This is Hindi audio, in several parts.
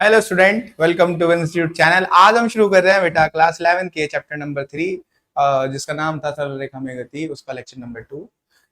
Hello student, welcome to institute channel. आज हम शुरू कर रहे हैं बेटा क्लास 11 के चैप्टर नंबर 3, जिसका नाम था सरल रेखा में गति, उसका लेक्चर नंबर 2।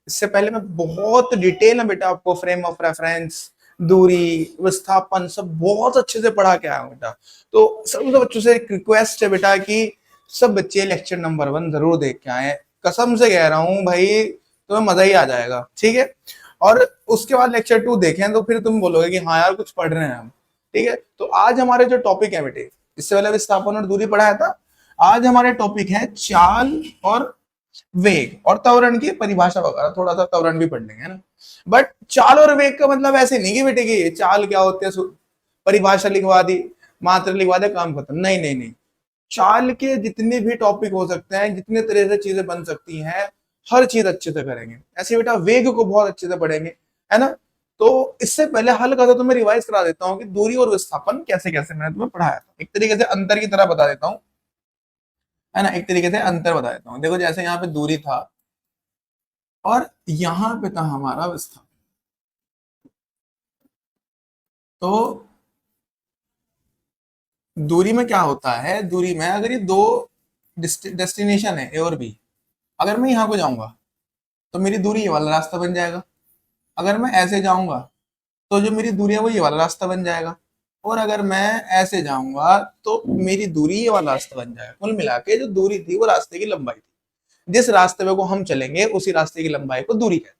इससे पहले मैं बहुत डिटेल में बेटा आपको फ्रेम ऑफ रेफरेंस, दूरी, विस्थापन सब बहुत अच्छे से पढ़ा के आया हूं बेटा। तो सब बच्चों से एक रिक्वेस्ट है बेटा कि सब बच्चे लेक्चर नंबर 1 जरूर देख के आए। कसम से कह रहा हूँ भाई, तुम्हें मजा ही आ जाएगा, ठीक है। और उसके बाद लेक्चर 2 देखें तो फिर तुम बोलोगे कि हाँ यार कुछ पढ़ रहे हैं हम, ठीक है। तो आज हमारे जो टॉपिक है बेटे, इससे पहले विस्थापन और दूरी पढ़ाया था। आज हमारे टॉपिक है चाल और वेग और त्वरण की परिभाषा वगैरह, थोड़ा सा त्वरण भी पढ़ लेंगे, है ना। बट चाल और वेग का मतलब ऐसे नहीं कि बेटे कि चाल क्या होती है, परिभाषा लिखवा दी, मात्रा लिखवा दे, काम खत्म। नहीं नहीं नहीं, चाल के जितने भी टॉपिक हो सकते हैं, जितने तरह से चीजें बन सकती हैं, हर चीज अच्छे से करेंगे। ऐसे बेटा वेग को बहुत अच्छे से पढ़ेंगे, है ना। तो इससे पहले हल्का सा तुम्हें रिवाइज करा देता हूँ कि दूरी और विस्थापन कैसे कैसे मैंने तुम्हें पढ़ाया था। एक तरीके से अंतर की तरह बता देता हूँ, है ना। एक तरीके से अंतर बता देता हूँ। देखो जैसे यहाँ पे दूरी था और यहाँ पे था हमारा विस्थापन। तो दूरी में क्या होता है, दूरी में अगर ये दो डेस्टिनेशन है ए और बी, अगर मैं यहाँ को जाऊंगा तो मेरी दूरी ये वाला रास्ता बन जाएगा। अगर मैं ऐसे जाऊंगा तो जो मेरी दूरी है वो ये वाला रास्ता बन जाएगा। और अगर मैं ऐसे जाऊंगा तो मेरी दूरी ये वाला रास्ता बन जाएगा। कुल मिला के जो दूरी थी वो रास्ते की लंबाई थी। जिस रास्ते में को हम चलेंगे उसी रास्ते की लंबाई को दूरी कहते हैं।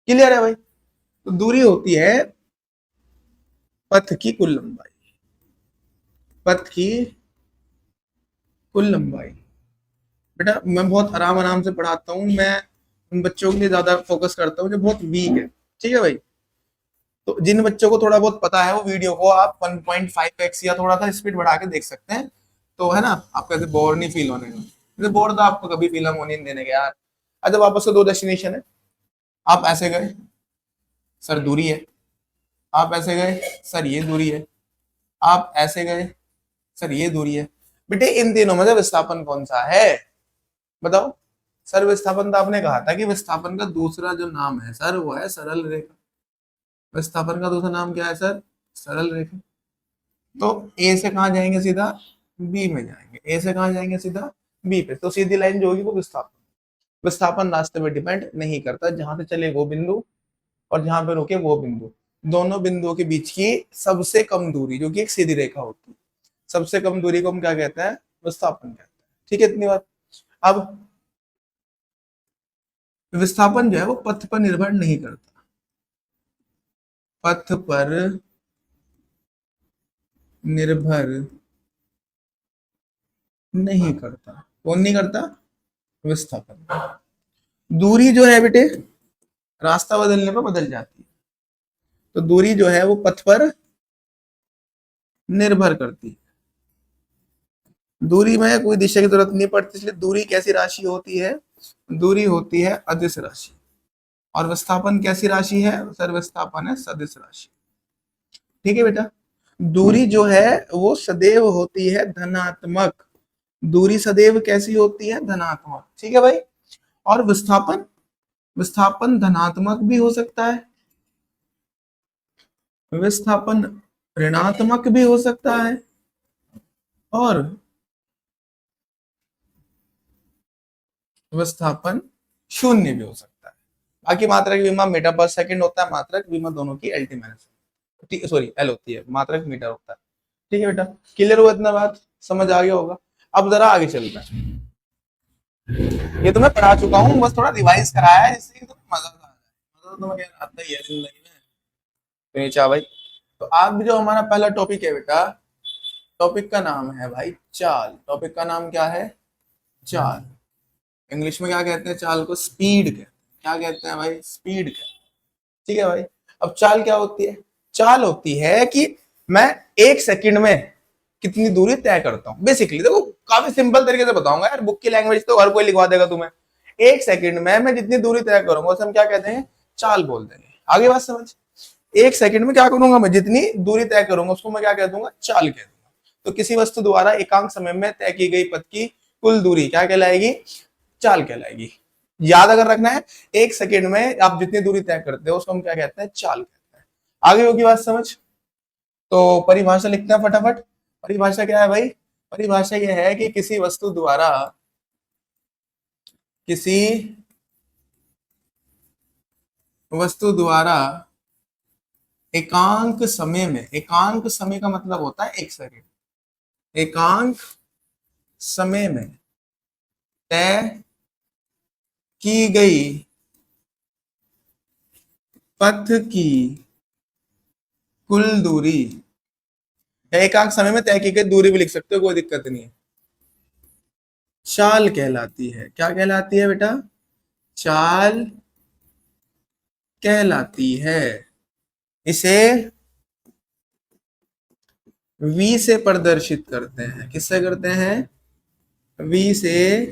क्लियर है भाई। तो दूरी होती है पथ की कुल लंबाई, पथ की कुल लंबाई। बेटा मैं बहुत आराम आराम से पढ़ाता हूँ, मैं उन बच्चों के लिए ज्यादा फोकस करता हूँ जो बहुत वीक है, ठीक है भाई। तो जिन बच्चों को थोड़ा बहुत पता है वो वीडियो को आप 1.5x या थोड़ा सा स्पीड बढ़ा के देख सकते हैं, तो है ना, आपको ऐसे बोर नहीं फील होने का। जैसे बोर तो आपको कभी फील हम होने नहीं देने के यार। अच्छा वापस से दो डेस्टिनेशन है, आप ऐसे गए, सर दूरी है। आप ऐसे गए, सर ये दूरी है। आप ऐसे गए, सर ये दूरी है। बेटे इन तीनों में से विस्थापन कौन सा है, बताओ। सर विस्थापन तो आपने कहा था कि विस्थापन का दूसरा जो नाम है सर वो है सरल रेखा। विस्थापन का दूसरा नाम क्या है सर, सरल रेखा। तो ए से कहाँ जाएंगे, सीधा बी में जाएंगे। ए से कहाँ जाएंगे, सीधा बी पे। तो सीधी लाइन जो होगी वो विस्थापन। विस्थापन रास्ते में डिपेंड नहीं करता, जहां से चले वो बिंदु और जहां पे रुके वो बिंदु, दोनों बिंदुओं के बीच की सबसे कम दूरी जो कि एक सीधी रेखा होती है, सबसे कम दूरी को हम क्या कहते हैं, विस्थापन कहते हैं। ठीक है, इतनी बात। अब विस्थापन जो है वो पथ पर निर्भर नहीं करता, पथ पर निर्भर नहीं करता। कौन नहीं करता, विस्थापन। दूरी जो है बेटे रास्ता बदलने पर बदल जाती है, तो दूरी जो है वो पथ पर निर्भर करती है। दूरी में कोई दिशा की जरूरत नहीं पड़ती, इसलिए दूरी कैसी राशि होती है, दूरी होती है अदिश राशि। और विस्थापन कैसी राशि है सर, विस्थापन है सदिश राशि। ठीक है बेटा। दूरी जो है वो सदैव होती है धनात्मक। दूरी सदैव कैसी होती है, धनात्मक। ठीक है भाई। और विस्थापन, विस्थापन धनात्मक भी हो सकता है, विस्थापन ऋणात्मक भी हो सकता है, और विस्थापन शून्य भी हो सकता है। बाकी मात्रक विमा मीटर पर सेकंड होता है, मात्रक विमा दोनों की L T minus, sorry L होती है, मात्रक मीटर होता है। ठीक है बेटा, क्लियर हुआ इतना, बात समझ आ गया होगा। अब जरा आगे चलते हैं। ये तो मैं पढ़ा चुका हूँ, बस थोड़ा रिवाइज कराया है जिससे कि तुम्हें मजा आ जाए। मजा तो तुम्हें आता ही है जिंदगी में। तो ये चाह भाई, तो आज जो हमारा पहला टॉपिक है बेटा, टॉपिक का नाम है भाई चाल। टॉपिक का नाम क्या है, चाल। इंग्लिश में क्या कहते हैं चाल को, स्पीड कहते हैं। क्या कहते हैं भाई, स्पीड कहते हैं। ठीक है भाई। अब चाल क्या होती है, चाल होती है कि मैं एक सेकंड में कितनी दूरी तय करता हूं। बेसिकली देखो काफी सिंपल तरीके से बताऊंगा यार, बुक की लैंग्वेज तो हर कोई लिखवा देगा तुम्हें। एक सेकंड में मैं जितनी दूरी तय करूंगा उसे हम क्या कहते हैं, चाल बोल देंगे। आगे बात समझ। एक सेकंड में क्या करूंगा, मैं जितनी दूरी तय करूंगा उसको मैं क्या कह दूंगा, चाल कह दूंगा। तो किसी वस्तु द्वारा एकांक समय में तय की गई पथ की कुल दूरी क्या कहलाएगी, चाल कहलाएगी। याद अगर रखना है, एक सेकंड में आप जितनी दूरी तय करते हो उसको हम क्या कहते हैं, चाल कहते हैं। आगे होगी बात समझ। तो परिभाषा लिखते हैं फटाफट। परिभाषा क्या है भाई? परिभाषा यह है कि किसी वस्तु द्वारा एकांक समय का मतलब होता है 1 सेकेंड, एकांक समय में तय की गई पथ की कुल दूरी, एकांक समय में तय की गई दूरी भी लिख सकते हो, कोई दिक्कत नहीं है, चाल कहलाती है। क्या कहलाती है बेटा? चाल कहलाती है। इसे v से प्रदर्शित करते हैं। किससे करते हैं? v से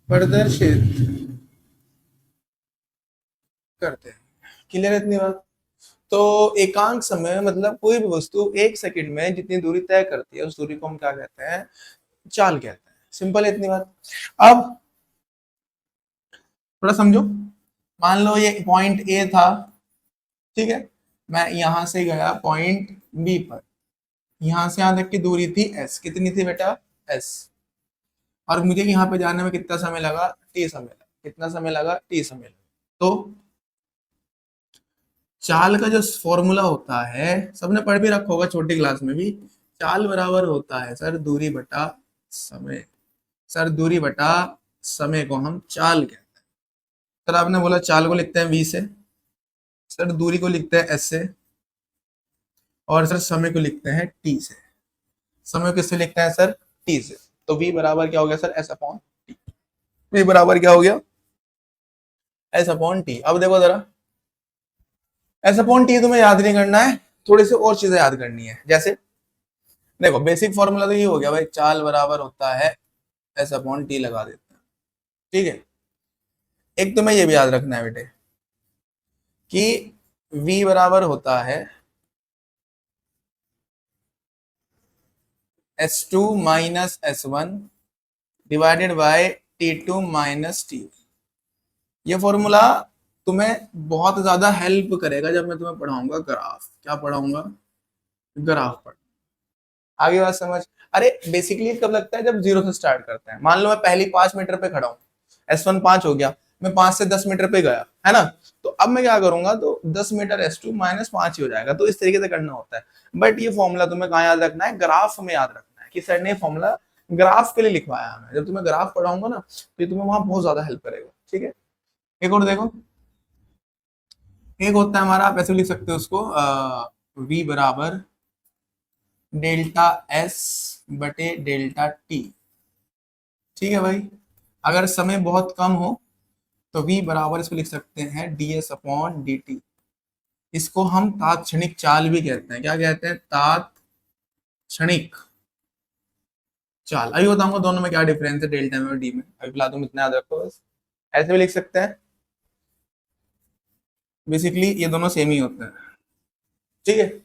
प्रदर्शित करते हैं। क्लियर है इतनी बात? तो एकांक समय मतलब कोई भी वस्तु 1 सेकंड में जितनी दूरी तय करती है उस दूरी को हम क्या कहते हैं? चाल कहते हैं। सिंपल है इतनी बात। अब थोड़ा समझो। मान लो ये पॉइंट ए था, ठीक है, मैं यहां से गया पॉइंट बी पर, यहां से यहां तक की दूरी थी एस। कितनी थी बेटा? एस। और मुझे यहाँ पे जाने में कितना समय लगा? टी समय लगा। कितना समय लगा? टी समय लगा। तो चाल का जो फॉर्मूला होता है, सबने पढ़ भी रखा होगा छोटी क्लास में भी, चाल बराबर होता है सर दूरी बटा समय। सर दूरी बटा समय को हम चाल कहते हैं। सर आपने बोला चाल को लिखते हैं v से, सर दूरी को लिखते हैं s से, और सर समय को लिखते हैं t से। समय किससे लिखते हैं सर? t से। तो v बराबर क्या हो गया sir? s upon T. v बराबर क्या हो गया? s upon T. अब देखो जरा, s अपॉन टी तुम्हें याद नहीं करना है, थोड़ी सी और चीजें याद करनी है। जैसे देखो बेसिक फॉर्मूला तो ये हो गया भाई, चाल बराबर होता है s अपॉन टी लगा देते हैं, ठीक है। एक तुम्हें ये भी याद रखना है बेटे कि v बराबर होता है s2 minus s1 divided by t2 minus T. ये फॉर्मूला तुम्हें बहुत ज्यादा हेल्प करेगा जब मैं तुम्हें पढ़ाऊंगा ग्राफ। क्या पढ़ाऊंगा? ग्राफ पढ़। आगे बात समझ? अरे बेसिकली कब लगता है? जब 0 से स्टार्ट करते हैं। मान लो मैं पहली 5 मीटर पे खड़ा हूँ, S1 5 हो गया, मैं 5 से 10 मीटर पे गया, है ना? तो अब मैं क्या करूंगा? तो 10 मीटर S2 माइनस 5 ही हो जाएगा। तो इस तरीके से करना होता है। बट ये फॉर्मूला तुम्हें कहाँ याद रखना है? ग्राफ में याद रखना है कि सर ने फॉर्मूला ग्राफ के लिए लिखवाया है। जब तुम्हें ग्राफ पढ़ाऊंगा ना तो ये तुम्हें वहां बहुत ज्यादा हेल्प करेगा, ठीक है। एक और देखो, एक होता है हमारा, आप ऐसे लिख सकते हो उसको, v बराबर डेल्टा s बटे डेल्टा t, ठीक है भाई। अगर समय बहुत कम हो तो v बराबर इसको लिख सकते हैं ds अपॉन dt। इसको हम तात्क्षणिक चाल भी कहते हैं। क्या कहते हैं? तात्क्षणिक चाल। अभी बताऊंगा दोनों में क्या डिफरेंस है डेल्टा में और डी में। अभी फिलहाल तुम इतना याद रखो बस। ऐसे भी लिख सकते हैं, बेसिकली ये दोनों सेम ही होते हैं, ठीक है।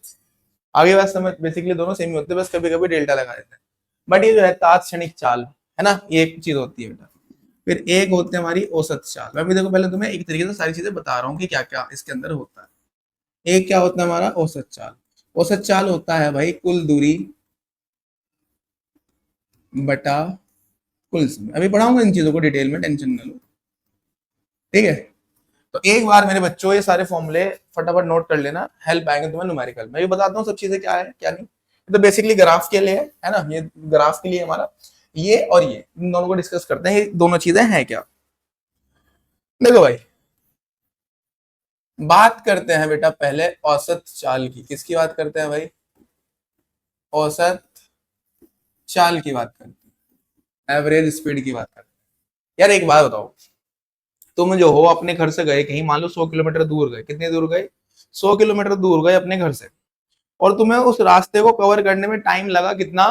आगे बात समझ, बेसिकली दोनों सेम ही होते हैं, बस कभी कभी डेल्टा लगा देते हैं। बट ये जो है तात्क्षणिक चाल है ना, ये एक चीज होती है बेटा। फिर एक होती है हमारी औसत चाल। मैं भी देखो पहले तुम्हें एक तरीके से सारी चीजें बता रहा हूँ कि क्या क्या इसके अंदर होता है। एक क्या होता है हमारा? औसत चाल। औसत चाल होता है भाई कुल दूरी बटा कुल समय। अभी पढ़ाऊंगा इन चीजों को डिटेल में, टेंशन न लो, ठीक है। तो एक बार मेरे बच्चों ये सारे फॉर्मूले फटाफट नोट कर लेना, हेल्प आएंगे तुम्हें न्यूमेरिकल। मैं भी बताता हूँ सब चीजें क्या है क्या नहीं। तो बेसिकली ग्राफ के लिए है ना, ये ग्राफ के लिए हमारा ये और ये इन दोनों को डिस्कस करते हैं, ये दोनों चीजें हैं क्या। देखो भाई, बात करते हैं बेटा पहले औसत चाल की। किसकी बात करते हैं भाई? औसत चाल की बात करते हैं, एवरेज स्पीड की बात करते हैं। यार एक बात बताओ, तुम जो हो अपने घर से गए कहीं, मान लो 100 किलोमीटर दूर गए। कितने दूर गए? 100 किलोमीटर दूर गए अपने घर से, और तुम्हें उस रास्ते को कवर करने में टाइम लगा कितना?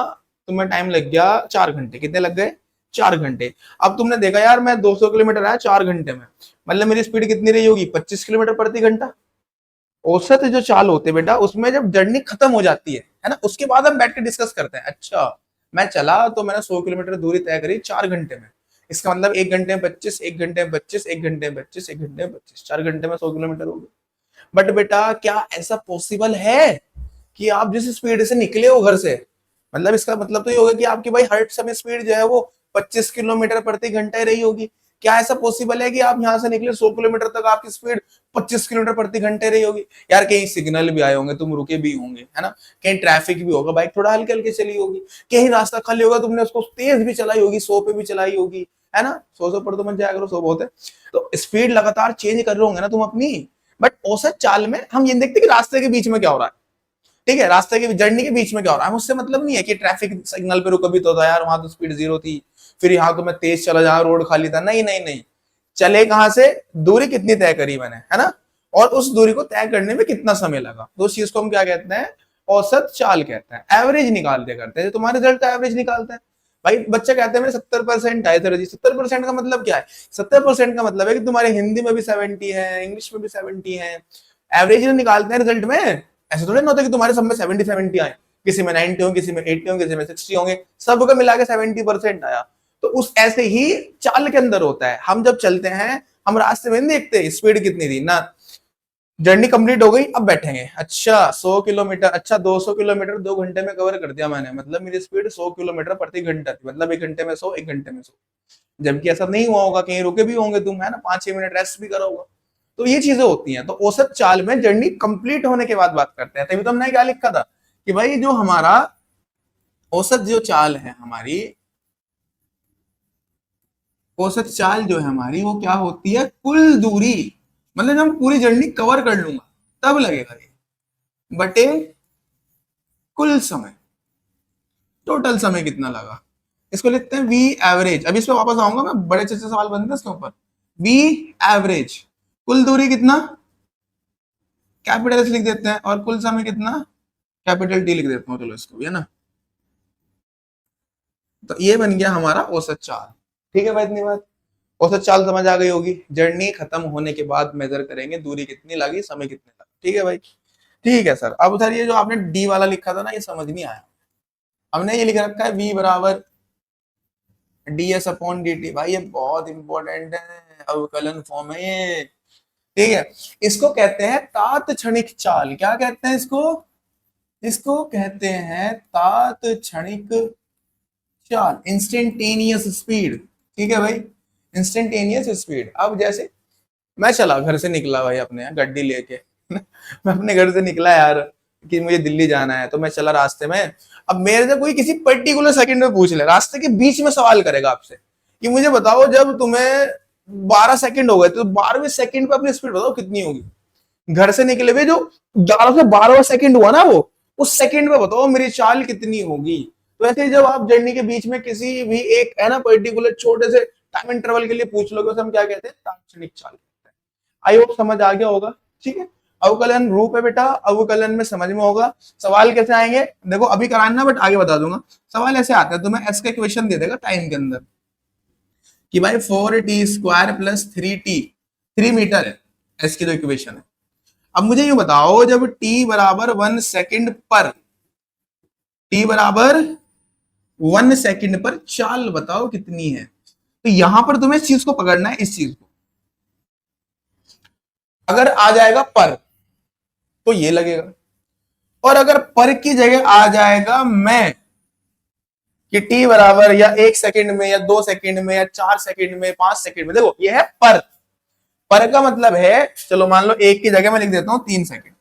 तुम्हें टाइम लग गया 4 घंटे। कितने लग गए? 4 घंटे। अब तुमने देखा यार मैं 200 किलोमीटर आया 4 घंटे में, मतलब मेरी स्पीड कितनी रही होगी? 25 किलोमीटर प्रति घंटा। औसत जो चाल होते बेटा, उसमें जब जर्नी खत्म हो जाती है ना, उसके बाद हम बैठ के डिस्कस करते हैं। अच्छा मैं चला तो मैंने 100 किलोमीटर दूरी तय करी 4 घंटे में, इसका मतलब 1 घंटे में 25, 1 घंटे में 25, 1 घंटे में 25, 1 घंटे में 25, 4 घंटे में 100 किलोमीटर हो गए। बट बेटा क्या ऐसा पॉसिबल है? कि आप जिस स्पीड से निकले हो घर से, मतलब इसका मतलब तो ये होगा कि आपकी भाई हर समय स्पीड जो है वो 25 किलोमीटर प्रति घंटा रही होगी। क्या ऐसा पॉसिबल है कि आप यहाँ से निकले 100 किलोमीटर तक आपकी स्पीड 25 किलोमीटर प्रति घंटे रही होगी? यार कहीं सिग्नल भी आए होंगे, तुम रुके भी होंगे, है ना, कहीं ट्रैफिक भी होगा, बाइक थोड़ा हल्के हल्के चली होगी, कहीं रास्ता खाली होगा, तुमने उसको तेज भी चलाई होगी, 100 पे भी चलाई होगी, है ना, 100 पर तो मत जाया करो, 100 बहुत है। तो स्पीड लगातार चेंज कर रहे होंगे ना तुम अपनी, बट औसत चाल में हम ये देखते कि रास्ते के बीच में क्या हो रहा है, ठीक है, रास्ते की जर्नी के बीच में क्या हो रहा है, मुझसे मतलब नहीं है कि ट्रैफिक सिग्नल पे रुका भी तो था यार, वहां तो स्पीड 0 थी, फिर यहाँ तो मैं तेज चला जहां रोड खाली था, नहीं नहीं नहीं, चले कहां से, दूरी कितनी तय करी मैंने, है ना, और उस दूरी को तय करने में कितना समय लगा, तो उस चीज को हम क्या कहते हैं, औसत चाल कहते हैं। एवरेज निकालते करते हैं, तुम्हारे रिजल्ट का एवरेज निकालते हैं। भाई बच्चे कहते हैं मेरे 70% आए थे, 70% का मतलब क्या है, 70% का मतलब है कि तुम्हारे हिंदी में भी 70 है, इंग्लिश में भी 70 है, एवरेज निकालते हैं रिजल्ट में। ऐसे थोड़ी ना होता कि तुम्हारे सब में 70 आए, किसी में 90 हो, किसी में 80 हो, किसी में 60 होंगे, सबका मिला के 70% आया। तो उस ऐसे ही चाल के अंदर होता है, हम जब चलते हैं हम रास्ते में नहीं देखते स्पीड कितनी थी ना, जर्नी कंप्लीट हो गई, अब बैठेंगे, अच्छा 100 किलोमीटर, अच्छा 200 किलोमीटर 2 घंटे में कवर कर दिया मैंने, मतलब मेरी स्पीड 100 किलोमीटर प्रति घंटा थी, मतलब 1 घंटे में 100, 1 घंटे में 100। जबकि ऐसा नहीं हुआ होगा, कहीं रुके भी होंगे तुम, है ना, 5-6 मिनट रेस्ट भी करा होगा। तो ये चीजें होती हैं। तो औसत चाल में जर्नी कंप्लीट होने के बाद बात करते हैं, तभी तो हमने क्या लिखा था कि भाई जो हमारा औसत जो चाल है हमारी, औसत चाल जो है हमारी वो क्या होती है, कुल दूरी, मतलब जब हम पूरी जर्नी कवर कर लूंगा तब लगेगा ये, बटे कुल समय, टोटल समय कितना लगा, इसको लिखते हैं वी एवरेज। अभी इस पे वापस आऊंगा मैं, बड़े अच्छे से सवाल बनते हैं इसके ऊपर। वी एवरेज, कुल दूरी कितना, कैपिटल एस लिख देते हैं, और कुल समय कितना, कैपिटल टी लिख देता हूँ, चलो इसको भी, है ना। तो ये बन गया हमारा औसत चाल। ठीक है भाई, इतनी बात औसत चाल समझ आ गई होगी। जर्नी खत्म होने के बाद मेजर करेंगे दूरी कितनी लगी, समय कितने लगा, ठीक है भाई। ठीक है सर, अब सर ये जो आपने डी वाला लिखा था ना, ये समझ नहीं आया। हमने ये लिख रखा है वी बराबर D S upon D T, भाई ये बहुत इंपॉर्टेंट है, अवकलन फॉर्म है ये, ठीक है। इसको कहते हैं तात क्षणिक चाल, क्या कहते हैं इसको, इसको कहते हैं तात क्षणिक चाल, इंस्टेंटेनियस स्पीड, ठीक है भाई, इंस्टेंटेनियस स्पीड। अब जैसे मैं चला, घर से निकला भाई अपने यहाँ गड्डी लेके मैं अपने घर से निकला यार कि मुझे दिल्ली जाना है, तो मैं चला रास्ते में, अब मेरे से कोई किसी पर्टिकुलर सेकंड में पूछ ले, रास्ते के बीच में सवाल करेगा आपसे कि मुझे बताओ जब तुम्हें 12 सेकंड हो गए तो 12वें सेकंड पे अपनी स्पीड बताओ कितनी होगी, घर से निकले हुए जो 11 से 12वां सेकंड हुआ ना वो, उस सेकंड में बताओ मेरी चाल कितनी होगी। तो ऐसे ही जब आप जर्नी के बीच में किसी भी एक है ना पर्टिकुलर छोटे से टाइम इंटरवल के लिए पूछ लोगे, उसे हम क्या कहते हैं, तात्क्षणिक चाल कहते हैं। आई होप समझ आ गया होगा, ठीक है। अवकलन रूप है बेटा, अवकलन में समझ में होगा। सवाल कैसे आएंगे देखो, अभी कराना बट आगे बता दूंगा। सवाल ऐसे आता है, तुम्हें एस का इक्वेशन दे देगा टाइम के अंदर कि भाई 4t² प्लस 3t, 3 मीटर है एस की जो इक्वेशन है। अब मुझे यूं बताओ जब t बराबर 1 सेकंड पर, t बराबर 1 सेकंड पर चाल बताओ कितनी है, तो यहां पर तुम्हें इस चीज को पकड़ना है, इस चीज को अगर आ जाएगा पर तो ये लगेगा, और अगर पर की जगह आ जाएगा मैं कि t बराबर या 1 सेकंड में या 2 सेकंड में या 4 सेकंड में 5 सेकंड में, देखो ये है पर, पर का मतलब है, चलो मान लो एक की जगह मैं लिख देता हूं 3 सेकंड,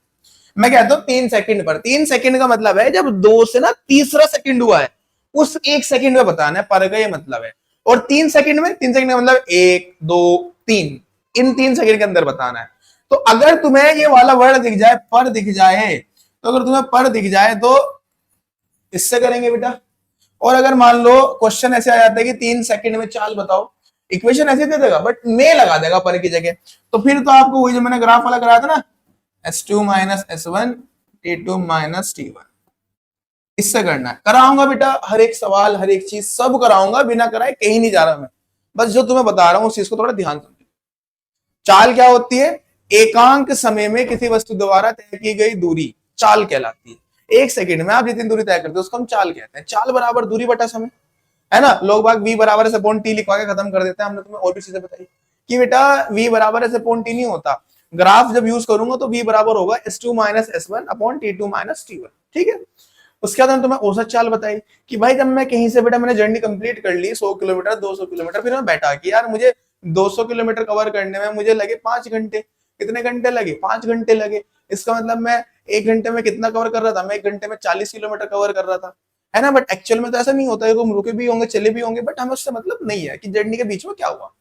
मैं कहता हूं 3 सेकंड पर, 3 सेकंड का मतलब है जब 2 से ना तीसरा सेकंड हुआ है उस 1 सेकंड में बताना है, पर का ये मतलब है। और 3 सेकंड में, 3 सेकंड का मतलब 1 2 3, इन 3 सेकंड के अंदर बताना है। तो अगर तुम्हें ये वाला वर्ड दिख जाए, पर दिख जाए, तो अगर तुम्हें पर दिख जाए तो इससे करेंगे बेटा। और अगर मान लो क्वेश्चन ऐसे आ जाता है कि 3 सेकंड में चाल बताओ, इक्वेशन ऐसे दे देगा बट में लगा देगा पर की जगह, तो फिर तो आपको वही जो मैंने ग्राफ वाला कराया था ना, S2 minus S1 T2 minus T1, इससे करना है। कराऊंगा बेटा हर एक सवाल हर एक चीज सब कराऊंगा, बिना कराए कहीं नहीं जा रहा मैं, बस जो तुम्हें बता रहा हूं उस चीज को थोड़ा ध्यान समझो। चाल क्या होती है, एकांक समय में किसी वस्तु द्वारा तय की गई दूरी चाल कहलाती है। 1 सेकंड में आप जितनी दूरी तय करते हो उसको हम चाल कहते हैं। चाल बराबर दूरी बटा समय, है ना। लोग बाग v बराबर है अपॉन टी लिखवा के खत्म कर देते हैं, हमने तुम्हें और भी चीजें बताई कि बेटा v बराबर है अपॉन टी नहीं होता, ग्राफ जब यूज करूंगा तो v बराबर होगा s2 minus s1 upon t2 minus t1, ठीक है। उसके बाद तुम्हें औसत चाल बताई कि भाई जब मैं कहीं से बेटा मैंने जर्नी कंप्लीट कर ली 100 किलोमीटर 200 किलोमीटर, फिर मैं बैठा कि यार मुझे 200 किलोमीटर कवर करने में मुझे लगे 5 घंटे। कितने घंटे लगे? 5 घंटे लगे। इसका मतलब मैं 1 घंटे में कितना कवर कर रहा था? मैं 1 घंटे में 40 किलोमीटर कवर कर रहा था, है ना। बट एक्चुअल में तो ऐसा नहीं होता है, तुम रुके भी होंगे चले भी होंगे, बट हमें उससे मतलब नहीं है कि जर्नी के बीच में क्या हुआ,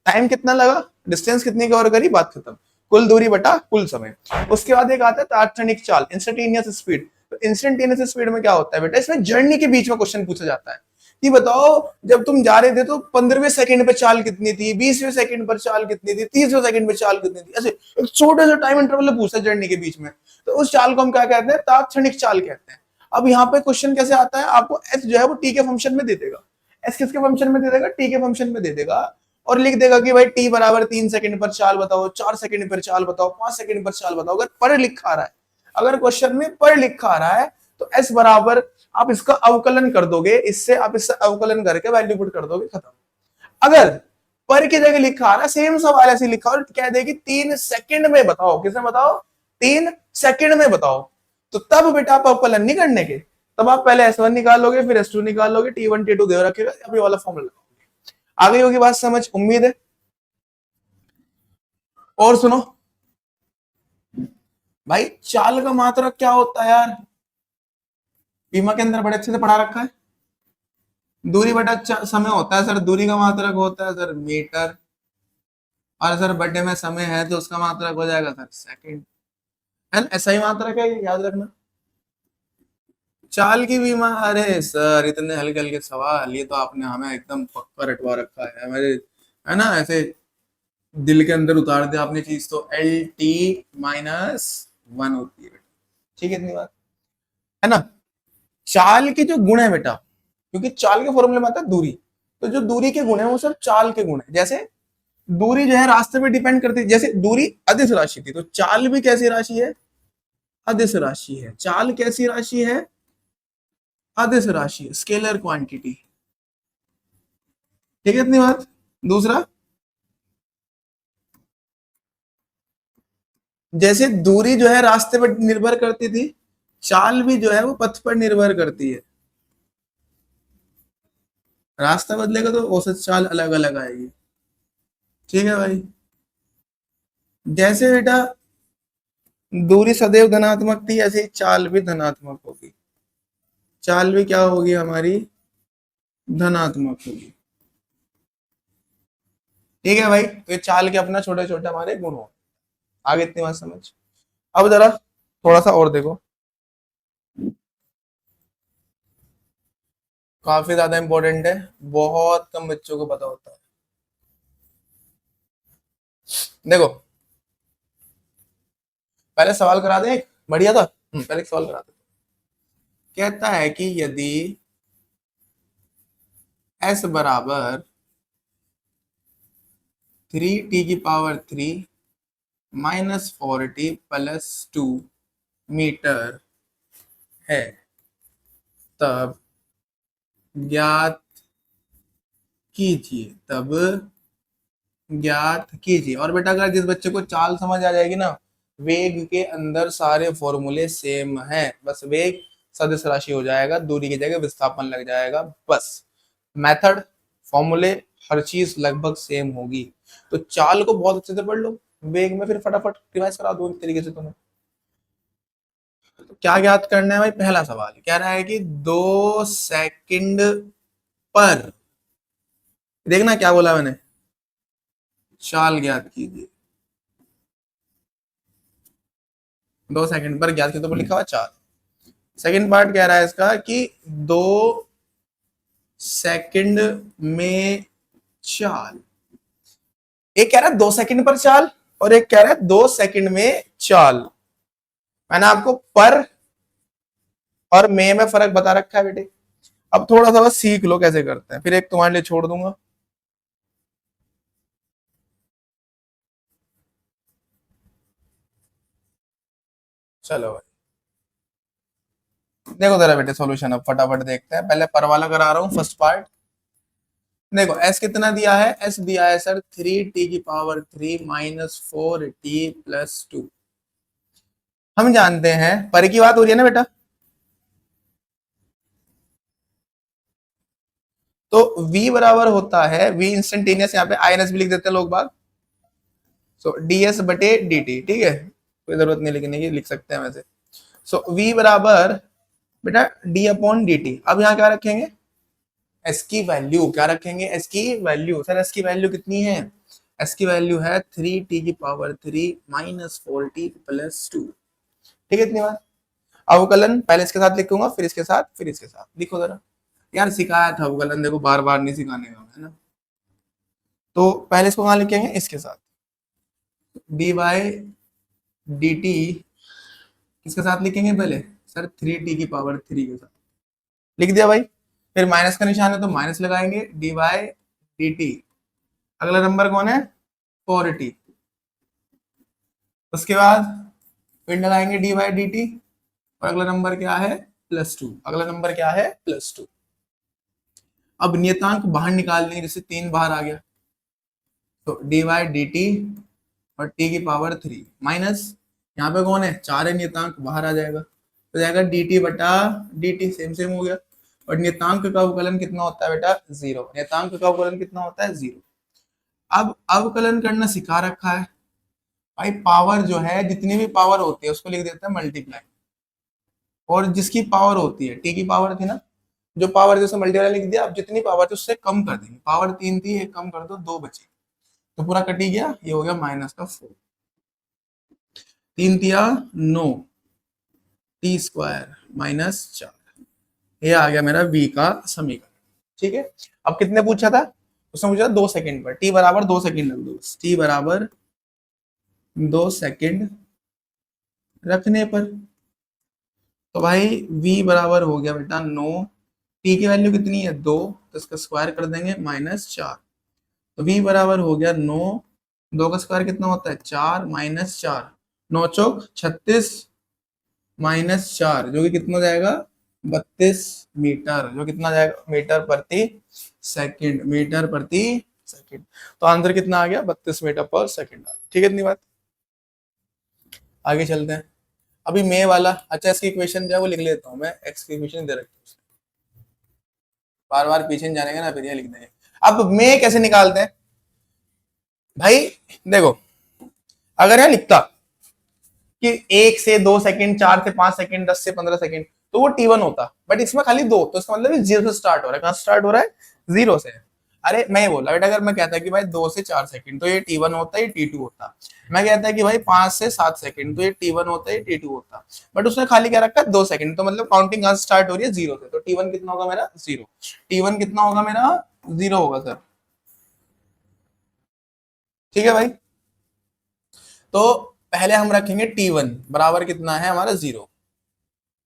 टाइम कितना लगा, डिस्टेंस कितनी कवर करी, बात खत्म। कुल दूरी बटा कुल समय। उसके बाद एक आता है तात्क्षणिक चाल, इंस्टेंटेनियस स्पीड। तो इंस्टेंटेनियस स्पीड में क्या होता है बेटा, इसमें जर्नी के बीच में क्वेश्चन पूछा जाता है कि बताओ जब तुम जा रहे थे तो 15वें सेकंड पर चाल कितनी थी, 20वें सेकंड पर चाल कितनी थी, 30वें सेकंड पर चाल कितनी थी, ऐसे एक छोटे से टाइम इंटरवल पूछा जर्नी के बीच में। तो उस चाल को हम क्या कहते हैं? तात्क्षणिक चाल कहते हैं। अब यहाँ पे क्वेश्चन कैसे आता है, आपको एस जो है वो टी के फंक्शन में दे देगा। एस किसके फंक्शन में दे देगा? टी के फंक्शन में दे देगा, और लिख देगा कि भाई टी बराबर 3 सेकंड पर चाल बताओ, 4 सेकंड पर चाल बताओ, 5 सेकंड पर चाल बताओ। अगर पर लिखा रहा है, अगर क्वेश्चन में पर लिखा रहा है तो एस बराबर आप इसका अवकलन कर दोगे, इससे आप इससे अवकलन करके वैल्यू पुट कर दोगे, खत्म। अगर पर की जगह लिखा रहा है, सेम सवाल ऐसे लिखा और कह दे कि 3 सेकंड में बताओ, किसमें बताओ? 3 सेकंड में बताओ, तो तब बेटा आप अवकलन नहीं करने के, तब आप पहले S1 निकालोगे, फिर S2 निकालोगे, T1 T2 दे रखेगा, अभी वाला फॉर्मूला। आ गई होगी बात समझ, उम्मीद है। और सुनो भाई, चाल का मात्रक क्या होता है यार? बीमा के अंदर बड़े अच्छे से पढ़ा रखा है। दूरी बटा समय होता है सर, दूरी का मात्रक होता है सर मीटर, और सर बटे में समय है तो उसका मात्रक हो जाएगा सर सेकंड। है ऐसा ही मात्रक है, याद रखना। चाल की बीमा, अरे सर इतने हल्के हल्के सवाल, ये तो आपने हमें एकदम पक्का रटवा रखा है मेरे, है ना। ऐसे दिल के अंदर उतार दिया आपने चीज। तो LT-1 होती है बेटा, ठीक है, इतनी बात है ना। चाल के जो गुण है बेटा, क्योंकि चाल के फॉर्मूले में आता है दूरी, तो जो दूरी के गुण है वो सब चाल के गुण है। जैसे दूरी जो है रास्ते पे डिपेंड करती है, जैसे दूरी अदिश राशि थी तो चाल भी कैसी राशि है? अदिश राशि है। चाल कैसी राशि है? अदिश राशि, स्केलर क्वांटिटी, ठीक है, इतनी बात। दूसरा, जैसे दूरी जो है रास्ते पर निर्भर करती थी, चाल भी जो है वो पथ पर निर्भर करती है। रास्ता बदलेगा तो औसत चाल अलग अलग आएगी, ठीक है भाई। जैसे बेटा दूरी सदैव धनात्मक थी, ऐसे ही चाल भी धनात्मक होगी। चाल भी क्या होगी हमारी? धनात्मक होगी, ठीक है भाई। तो ये चाल के अपना छोटे छोटे हमारे गुण हो। आगे इतनी बात समझ। अब जरा थोड़ा सा और देखो, काफी ज्यादा इंपॉर्टेंट है, बहुत कम बच्चों को पता होता है। देखो पहले सवाल करा दे एक बढ़िया था, पहले एक सवाल करा दे। कहता है कि यदि s बराबर 3t⁻³ -40 + 2 मीटर है, तब ज्ञात कीजिए, तब ज्ञात कीजिए। और बेटा अगर जिस बच्चे को चाल समझ आ जाएगी ना, वेग के अंदर सारे फॉर्मूले सेम है, बस वेग सदिश राशि हो जाएगा, दूरी की जगह विस्थापन लग जाएगा, बस। मेथड, फॉर्मूले, हर चीज लगभग सेम होगी। तो चाल को बहुत अच्छे से पढ़ लो, वेग में फिर फटाफट रिवाइज करा दो एक तरीके से तुम्हें। तो क्या ज्ञात करना है भाई? पहला सवाल कह रहा है कि 2 सेकंड पर, देखना क्या बोला मैंने, चाल ज्ञात कीजिए। 2 सेकंड पर ज्ञात कीजिए, तो लिखा हुआ चाल। सेकंड पार्ट कह रहा है इसका कि 2 सेकंड में चाल। एक कह रहा है 2 सेकंड पर चाल, और एक कह रहा है 2 सेकंड में चाल। मैंने आपको पर और में फर्क बता रखा है बेटे। अब थोड़ा सा बस सीख लो कैसे करते हैं, फिर एक तुम्हारे लिए छोड़ दूंगा। चलो भाई देखो जरा बेटे सॉल्यूशन, अब फटाफट देखते हैं। पहले पर वाला करा रहा हूं फर्स्ट पार्ट। देखो s कितना दिया है, s दिया है सर 3t⁻³ -4t+2। हम जानते हैं, पर की बात हो रही है ना बेटा, तो v बराबर होता है, v इंस्टेंटेनियस, यहाँ पे आईएनएस भी लिख देते हैं लोग बाग, सो ds बटे dt, ठीक है, कोई जरूरत नहीं लिखने की, लिख सकते हैं वैसे। सो v बराबर बेटा d/dt। अब यहाँ क्या रखेंगे, s की वैल्यू क्या रखेंगे, s की वैल्यू, सर s की वैल्यू कितनी है, s की वैल्यू है 3t⁻³ -4t+2, ठीक है, इतनी बात। अवकलन पहले इसके साथ लिखूंगा, फिर इसके साथ, फिर इसके साथ, लिखो जरा। यार सिखाया था अवकलन, देखो बार बार नहीं सिखाने का, है ना। तो पहले इसको कहाँ लिखेंगे, इसके साथ, dy/dt किसके साथ लिखेंगे पहले, सर 3t⁻³ के साथ, लिख दिया भाई। फिर माइनस का निशान है तो माइनस लगाएंगे, dy/dt, अगला नंबर कौन है, 4t, उसके बाद फिर लगाएंगे dy/dt, और अगला नंबर क्या है, +2, अगला नंबर क्या है, +2। अब नियतांक बाहर निकाल लेंगे, जैसे 3 बाहर आ गया, तो dy/dt और t⁻³ माइनस, यहाँ पे कौन है, 4 है, नियतांक बाहर आ जाएगा, तो जाएगा dt/dt, सेम सेम हो गया। और नियतांक का अवकलन कितना होता है बेटा, 0, नियतांक का अवकलन कितना होता है, 0। अब अवकलन करना सिखा रखा है भाई, पावर जो है, जितनी भी पावर होती है उसको लिख देते हैं मल्टीप्लाई, और जिसकी पावर होती है, टी की पावर थी ना, जो पावर जैसे मल्टीप्लाई लिख दिया, अब जितनी पावर थी उससे कम कर देंगे, पावर 3 थी, एक कम कर दो, 2 बची, तो पूरा कटी गया, ये हो गया -4, 3 तिया 9, t² -4, ये आ गया मेरा v का समीकरण, ठीक है। अब कितने पूछा था, उसने पूछा 2 सेकंड पर, t बराबर 2 सेकंड रख दो, t बराबर 2 सेकंड रखने पर, तो भाई v बराबर हो गया बेटा 9, t की वैल्यू कितनी है 2, तो इसका स्क्वायर कर देंगे -4, तो v बराबर हो गया 9, 2 का स्क्वायर कितना होता है 4, -4, 9 चौक 36, -4, जो कि कितना जाएगा 32 मीटर, जो कितना जाएगा मीटर प्रति सेकंड, मीटर प्रति सेकंड, तो आंसर कितना आ गया 32 मीटर पर सेकंड आ गया, ठीक है, इतनी बात। आगे चलते हैं, अभी मे वाला, अच्छा इसकी इक्वेशन जो है वो लिख लेता हूँ मैं, एक्स की इक्वेशन दे रखी है, बार बार पीछे नहीं जानेंगे ना, फिर ये लिख देंगे। अब मे कैसे निकालते हैं भाई, देखो, अगर यह लिखता कि 1 से 2 सेकंड, 4 से 5 सेकंड, 10 से 15 सेकंड, तो वो T1 होता, बट इसमें खाली 2, तो इसका मतलब 0 से स्टार्ट हो रहा है, कहां स्टार्ट हो रहा है, 0 से। अरे मैं ये बोला बेटा, अगर मैं कहता कि भाई 2 से 4 सेकंड, तो ये T1 होता है, ये T2 होता। मैं कहता कि भाई 5 से 7 सेकंड, तो ये T1 होता है, ये T2 होता। बट उसने खाली क्या रखा है 2 सेकंड, तो मतलब काउंटिंग कहां से स्टार्ट हो रही है, 0 से, तो T1 कितना होगा मेरा, 0, T1 कितना होगा मेरा, 0 होगा सर, ठीक है भाई। तो पहले हम रखेंगे T1 बराबर कितना है हमारा 0,